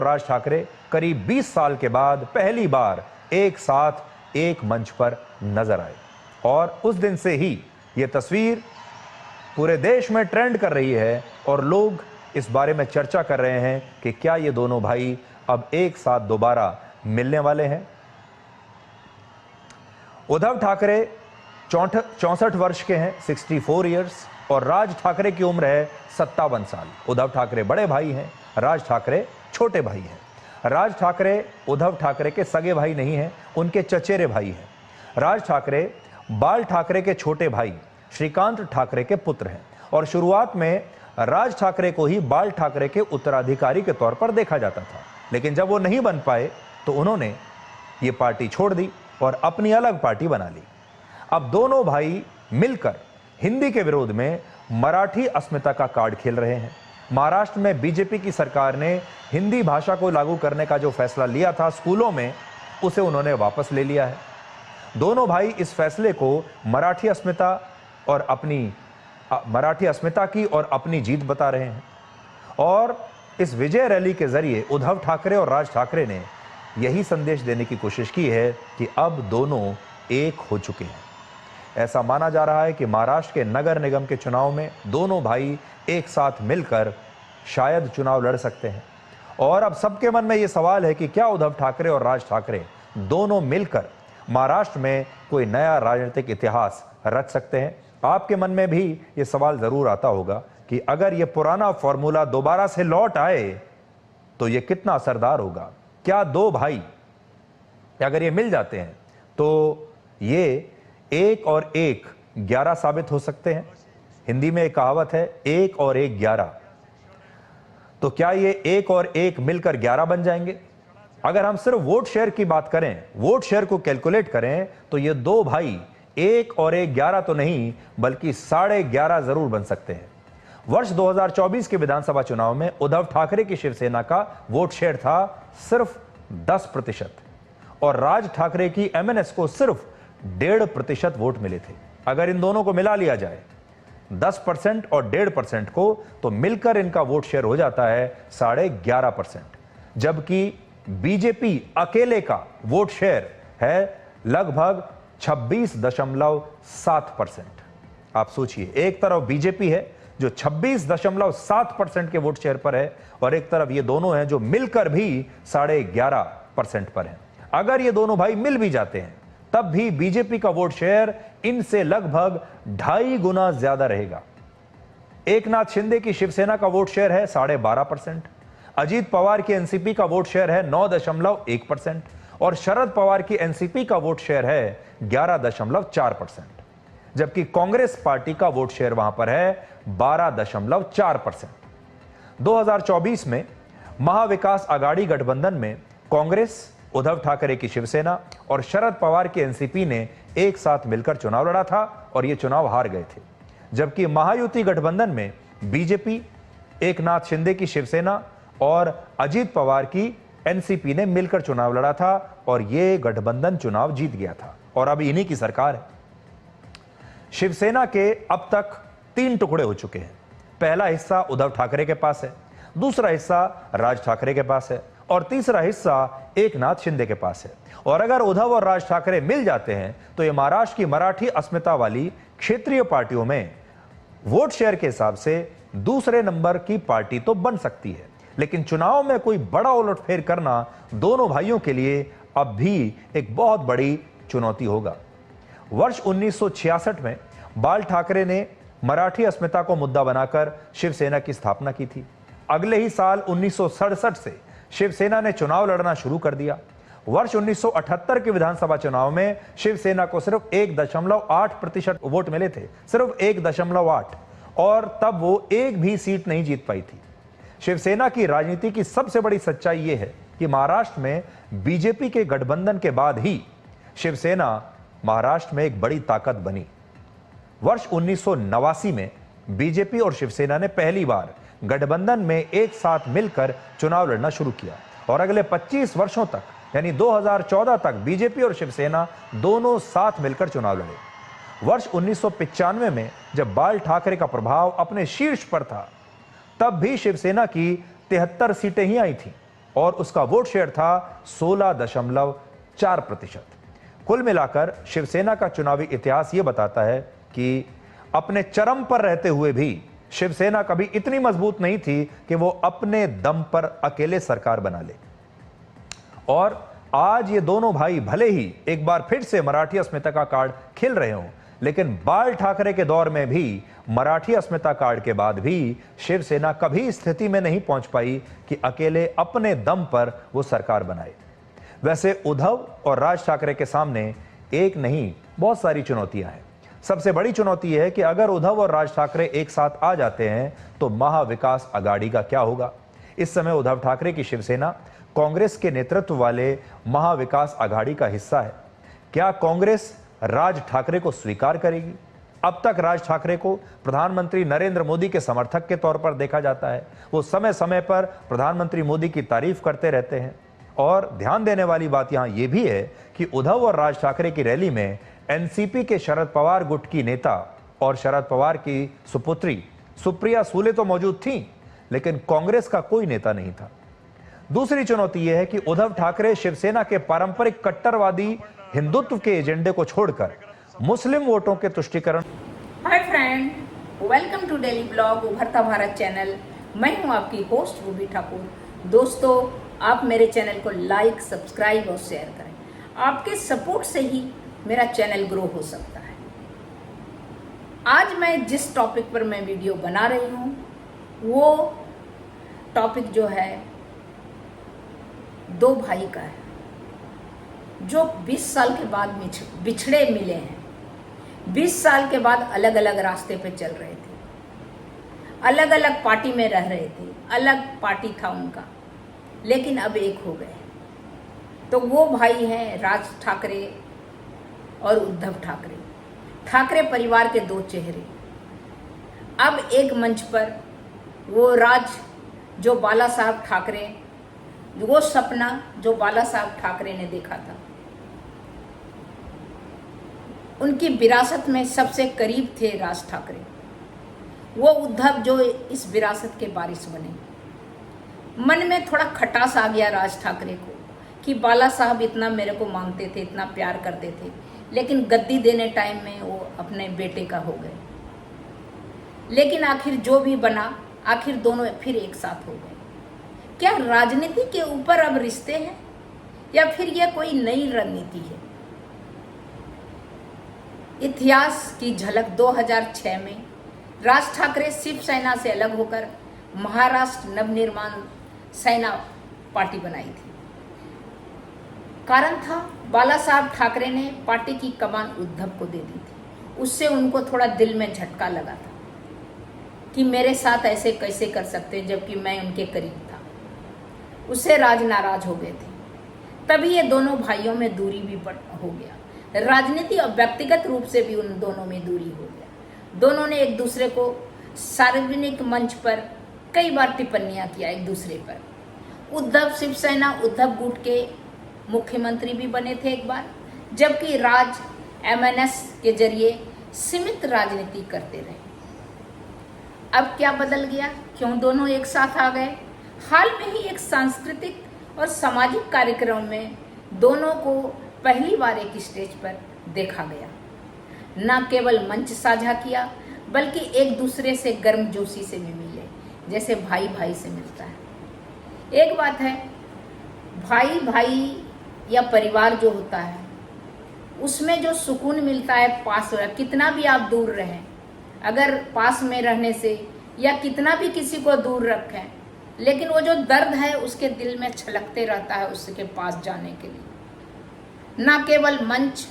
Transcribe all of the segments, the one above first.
राज ठाकरे करीब 20 साल के बाद पहली बार एक साथ एक मंच पर नजर आए और उस दिन से ही यह तस्वीर पूरे देश में ट्रेंड कर रही है और लोग इस बारे में चर्चा कर रहे हैं कि क्या ये दोनों भाई अब एक साथ दोबारा मिलने वाले हैं। उद्धव ठाकरे 64 वर्ष के हैं, 64 इयर्स, और राज ठाकरे की उम्र है 57 साल। उद्धव ठाकरे बड़े भाई हैं, राज ठाकरे छोटे भाई हैं। राज ठाकरे उद्धव ठाकरे के सगे भाई नहीं हैं, उनके चचेरे भाई हैं। राज ठाकरे बाल ठाकरे के छोटे भाई श्रीकांत ठाकरे के पुत्र हैं और शुरुआत में राज ठाकरे को ही बाल ठाकरे के उत्तराधिकारी के तौर पर देखा जाता था, लेकिन जब वो नहीं बन पाए तो उन्होंने ये पार्टी छोड़ दी और अपनी अलग पार्टी बना ली। अब दोनों भाई मिलकर हिंदी के विरोध में मराठी अस्मिता का कार्ड खेल रहे हैं। महाराष्ट्र में बीजेपी की सरकार ने हिंदी भाषा को लागू करने का जो फैसला लिया था स्कूलों में, उसे उन्होंने वापस ले लिया है। दोनों भाई इस फैसले को मराठी अस्मिता की और अपनी जीत बता रहे हैं और इस विजय रैली के जरिए उद्धव ठाकरे और राज ठाकरे ने यही संदेश देने की कोशिश की है कि अब दोनों एक हो चुके हैं। ऐसा माना जा रहा है कि महाराष्ट्र के नगर निगम के चुनाव में दोनों भाई एक साथ मिलकर शायद चुनाव लड़ सकते हैं और अब सबके मन में यह सवाल है कि क्या उद्धव ठाकरे और राज ठाकरे दोनों मिलकर महाराष्ट्र में कोई नया राजनीतिक इतिहास रच सकते हैं। आपके मन में भी यह सवाल जरूर आता होगा कि अगर यह पुराना फॉर्मूला दोबारा से लौट आए तो यह कितना असरदार होगा। क्या दो भाई अगर ये मिल जाते हैं तो ये 1 और 1 11 साबित हो सकते हैं। हिंदी में एक कहावत है 1 और 1 11। तो क्या ये 1 और 1 मिलकर 11 बन जाएंगे? अगर हम सिर्फ वोट शेयर की बात करें, वोट शेयर को कैलकुलेट करें, तो ये दो भाई 1 और 1 11 तो नहीं बल्कि 11.5 जरूर बन सकते हैं। वर्ष 2024 के विधानसभा चुनाव में उद्धव ठाकरे की शिवसेना का वोट शेयर था सिर्फ 10% और राज ठाकरे की एमएनएस को सिर्फ 1.5% वोट मिले थे। अगर इन दोनों को मिला लिया जाए 10% और 1.5% को, तो मिलकर इनका वोट शेयर हो जाता है 11.5%, जबकि बीजेपी अकेले का वोट शेयर है लगभग 26.7%। आप सोचिए, एक तरफ बीजेपी है जो 26.7% के वोट शेयर पर है और एक तरफ ये दोनों हैं जो मिलकर भी 11.5% पर हैं। अगर ये दोनों भाई मिल भी जाते हैं तब भी बीजेपी का वोट शेयर इनसे लगभग 2.5 गुना ज्यादा रहेगा। एकनाथ शिंदे की शिवसेना का वोट शेयर है 12.5%, अजीत पवार की एनसीपी का वोट शेयर है 9.1% और शरद पवार की एनसीपी का वोट शेयर है 11.4%, जबकि कांग्रेस पार्टी का वोट शेयर वहां पर है 12.4%। 2024 में महाविकास आघाड़ी गठबंधन में कांग्रेस, उद्धव ठाकरे की शिवसेना और शरद पवार की एनसीपी ने एक साथ मिलकर चुनाव लड़ा था और ये चुनाव हार गए थे, जबकि महायुति गठबंधन में बीजेपी, एकनाथ शिंदे की शिवसेना और अजीत पवार की एनसीपी ने मिलकर चुनाव लड़ा था और ये गठबंधन चुनाव जीत गया था और अब इन्हीं की सरकार है। शिवसेना के अब तक 3 टुकड़े हो चुके हैं। पहला हिस्सा उद्धव ठाकरे के पास है, दूसरा हिस्सा राज ठाकरे के पास है और तीसरा हिस्सा एकनाथ शिंदे के पास है। और अगर उद्धव और राज ठाकरे मिल जाते हैं तो ये महाराष्ट्र की मराठी अस्मिता वाली क्षेत्रीय पार्टियों में वोट शेयर के हिसाब से दूसरे नंबर की पार्टी तो बन सकती है, लेकिन चुनाव में कोई बड़ा उलटफेर करना दोनों भाइयों के लिए अब भी एक बहुत बड़ी चुनौती होगा। वर्ष 1966 में बाल ठाकरे ने मराठी अस्मिता को मुद्दा बनाकर शिवसेना की स्थापना की थी। अगले ही साल 1967 से शिवसेना ने चुनाव लड़ना शुरू कर दिया। वर्ष 1978 के विधानसभा चुनाव में शिवसेना को सिर्फ 1.8% वोट मिले थे, सिर्फ 1.8, और तब वो एक भी सीट नहीं जीत पाई थी। शिवसेना की राजनीति की सबसे बड़ी सच्चाई यह है कि महाराष्ट्र में बीजेपी के गठबंधन के बाद ही शिवसेना महाराष्ट्र में एक बड़ी ताकत बनी। वर्ष 1989 में बीजेपी और शिवसेना ने पहली बार गठबंधन में एक साथ मिलकर चुनाव लड़ना शुरू किया और अगले 25 वर्षों तक यानी 2014 तक बीजेपी और शिवसेना दोनों साथ मिलकर चुनाव लड़े। वर्ष 1995 में जब बाल ठाकरे का प्रभाव अपने शीर्ष पर था, तब भी शिवसेना की 73 सीटें ही आई थी और उसका वोट शेयर था 16.4%। कुल मिलाकर शिवसेना का चुनावी इतिहास यह बताता है कि अपने चरम पर रहते हुए भी शिवसेना कभी इतनी मजबूत नहीं थी कि वो अपने दम पर अकेले सरकार बना ले। और आज ये दोनों भाई भले ही एक बार फिर से मराठी अस्मिता का कार्ड खेल रहे हों, लेकिन बाल ठाकरे के दौर में भी मराठी अस्मिता कार्ड के बाद भी शिवसेना कभी इस स्थिति में नहीं पहुंच पाई कि अकेले अपने दम पर वो सरकार बनाए। वैसे उद्धव और राज ठाकरे के सामने एक नहीं बहुत सारी चुनौतियां हैं। सबसे बड़ी चुनौती है कि अगर उद्धव और राज ठाकरे एक साथ आ जाते हैं तो महाविकास आघाड़ी का क्या होगा। इस समय उद्धव ठाकरे की शिवसेना कांग्रेस के नेतृत्व वाले महाविकास आघाड़ी का हिस्सा है। क्या कांग्रेस राज ठाकरे को स्वीकार करेगी? अब तक राज ठाकरे को प्रधानमंत्री नरेंद्र मोदी के समर्थक के तौर पर देखा जाता है। वो समय समय पर प्रधानमंत्री मोदी की तारीफ करते रहते हैं। और ध्यान देने वाली बात यहां यह भी है कि उद्धव और राज ठाकरे की रैली में एनसीपी के शरद पवार गुट की नेता और शरद पवार की सुपुत्री सुप्रिया सूले तो मौजूद थीं, लेकिन कांग्रेस का कोई नेता नहीं था। दूसरी चुनौती यह है कि उद्धव ठाकरे शिवसेना के पारंपरिक कट्टरवादी हिंदुत्व के एजेंडे को छोड़कर मुस्लिम वोटों के तुष्टीकरण। Hi friend, welcome to daily blog उभरता भारत चैनल। मैं हूं आपकी होस्ट रूबी ठाकुर। दोस्तों, आप मेरे चैनल को लाइक, सब्सक्राइब और शेयर करें। आपके सपोर्ट से ही मेरा चैनल ग्रो हो सकता है। आज मैं जिस टॉपिक पर मैं वीडियो बना रही हूं वो टॉपिक जो है दो भाई का है जो 20 साल के बाद बिछड़े मिले हैं। 20 साल के बाद अलग अलग रास्ते पे चल रहे थे, अलग अलग पार्टी में रह रहे थे, अलग पार्टी था उनका, लेकिन अब एक हो गए। तो वो भाई हैं राज ठाकरे और उद्धव ठाकरे। ठाकरे परिवार के दो चेहरे। अब एक मंच पर वो राज जो बाला साहब ठाकरे, वो सपना जो बाला साहब ठाकरे ने देखा था, उनकी विरासत में सबसे करीब थे राज ठाकरे। वो उद्धव जो इस विरासत के वारिस बने। मन में थोड़ा खटास आ गया राज ठाकरे को कि बाला साहब इतना मेरे को मानते थे, इतना प्यार करते थे, लेकिन गद्दी देने टाइम में वो अपने बेटे का हो गए। लेकिन आखिर जो भी बना, आखिर दोनों फिर एक साथ हो गए। क्या राजनीति के ऊपर अब रिश्ते हैं या फिर यह कोई नई रणनीति है? इतिहास की झलक 2006 में राज ठाकरे शिवसेना से अलग होकर महाराष्ट्र नवनिर्माण सेना पार्टी बनाई थी। कारण था बाला साहब ठाकरे ने पार्टी की कमान उद्धव को दे दी थी। उससे उनको थोड़ा दिल में झटका लगा था कि मेरे साथ ऐसे कैसे कर सकते, जबकि मैं उनके करीब था। उससे राज नाराज हो गए थे। तभी ये दोनों भाइयों में दूरी भी हो गया। राजनीति और व्यक्तिगत रूप से भी उन दोनों में दूरी हो गया। दोनों ने एक दूसरे को सार्वजनिक मंच पर कई बार टिप्पणियां किया एक दूसरे पर। उद्धव शिवसेना उद्धव गुट के मुख्यमंत्री भी बने थे एक बार, जबकि राज एमएनएस के जरिए सीमित राजनीति करते रहे। अब क्या बदल गया? क्यों दोनों एक साथ आ गए? हाल में ही एक सांस्कृतिक और सामाजिक कार्यक्रम में दोनों को पहली बार एक स्टेज पर देखा गया। न केवल मंच साझा किया, बल्कि एक दूसरे से गर्मजोशी से भी मिले, जैसे भाई भाई से मिलता है। एक बात है, भाई भाई या परिवार जो होता है उसमें जो सुकून मिलता है पास रह, कितना भी आप दूर रहें, अगर पास में रहने से या कितना भी किसी को दूर रखें, लेकिन वो जो दर्द है उसके दिल में छलकते रहता है उसके पास जाने के लिए। ना केवल मंच,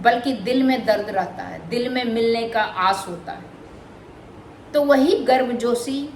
बल्कि दिल में दर्द रहता है, दिल में मिलने का आस होता है। तो वही गर्मजोशी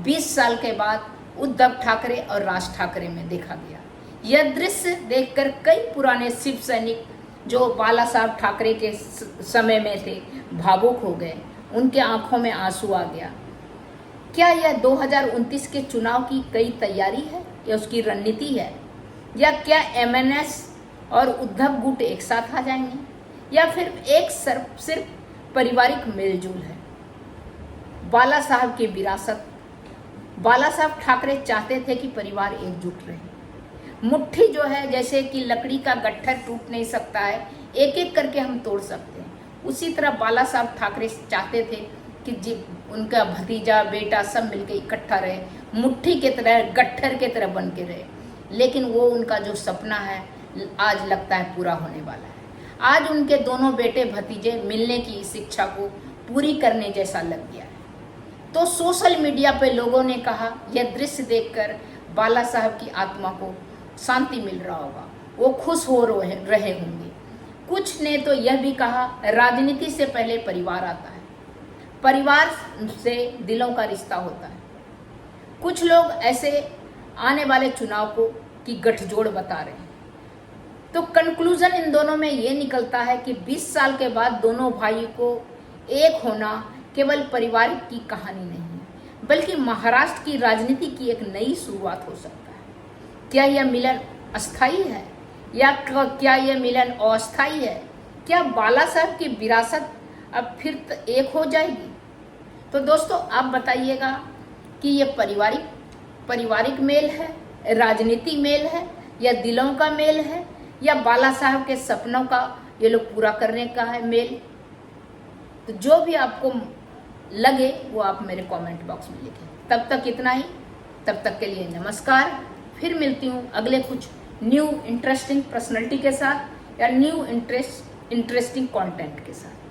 20 साल के बाद उद्धव ठाकरे और राज ठाकरे में देखा गया। यह दृश्य देखकर कई पुराने शिव सैनिक जो बाला साहब ठाकरे के समय में थे भावुक हो गए। उनके आंखों में आंसू आ गया। क्या यह 2029 के चुनाव की कई तैयारी है या उसकी रणनीति है? या क्या एमएनएस और उद्धव गुट एक साथ आ जाएंगे, या फिर एक सिर्फ पारिवारिक मेलजोल है? बाला साहब की विरासत बाला साहब ठाकरे चाहते थे कि परिवार एकजुट रहे। मुट्ठी जो है, जैसे कि लकड़ी का गट्ठर टूट नहीं सकता है, एक एक करके हम तोड़ सकते हैं, उसी तरह बाला साहब ठाकरे चाहते थे कि उनका भतीजा बेटा सब मिलकर इकट्ठा रहे, मुट्ठी के तरह गट्ठर के तरह बन के रहे। लेकिन वो उनका जो सपना है आज लगता है पूरा होने वाला है। आज उनके दोनों बेटे भतीजे मिलने की इस इच्छा को पूरी करने जैसा लग गया है। तो सोशल मीडिया पे लोगों ने कहा यह दृश्य देखकर बाला साहब की आत्मा को शांति मिल रहा होगा, वो खुश हो रहे होंगे। कुछ ने तो यह भी कहा राजनीति से पहले परिवार आता है, परिवार से दिलों का रिश्ता होता है। कुछ लोग ऐसे आने वाले चुनाव को की गठजोड़ बता रहे हैं। तो कंक्लूजन इन दोनों में ये निकलता है कि 20 साल के बाद दोनों भाई को एक होना केवल पारिवारिक की कहानी नहीं है, बल्कि महाराष्ट्र की राजनीति की एक नई शुरुआत हो सकता है। क्या यह मिलन अस्थायी है या क्या यह मिलन अस्थायी है? क्या बाला साहब की विरासत अब फिर एक हो जाएगी? तो दोस्तों आप बताइएगा कि यह पारिवारिक मेल है, राजनीति मेल है, या दिलों का मेल है, या बाला साहब के सपनों का ये लोग पूरा करने का है मेल? तो जो भी आपको लगे वो आप मेरे कमेंट बॉक्स में लिखें। तब तक इतना ही, तब तक के लिए नमस्कार। फिर मिलती हूँ अगले कुछ न्यू इंटरेस्टिंग पर्सनैलिटी के साथ या न्यू इंटरेस्टिंग कंटेंट के साथ।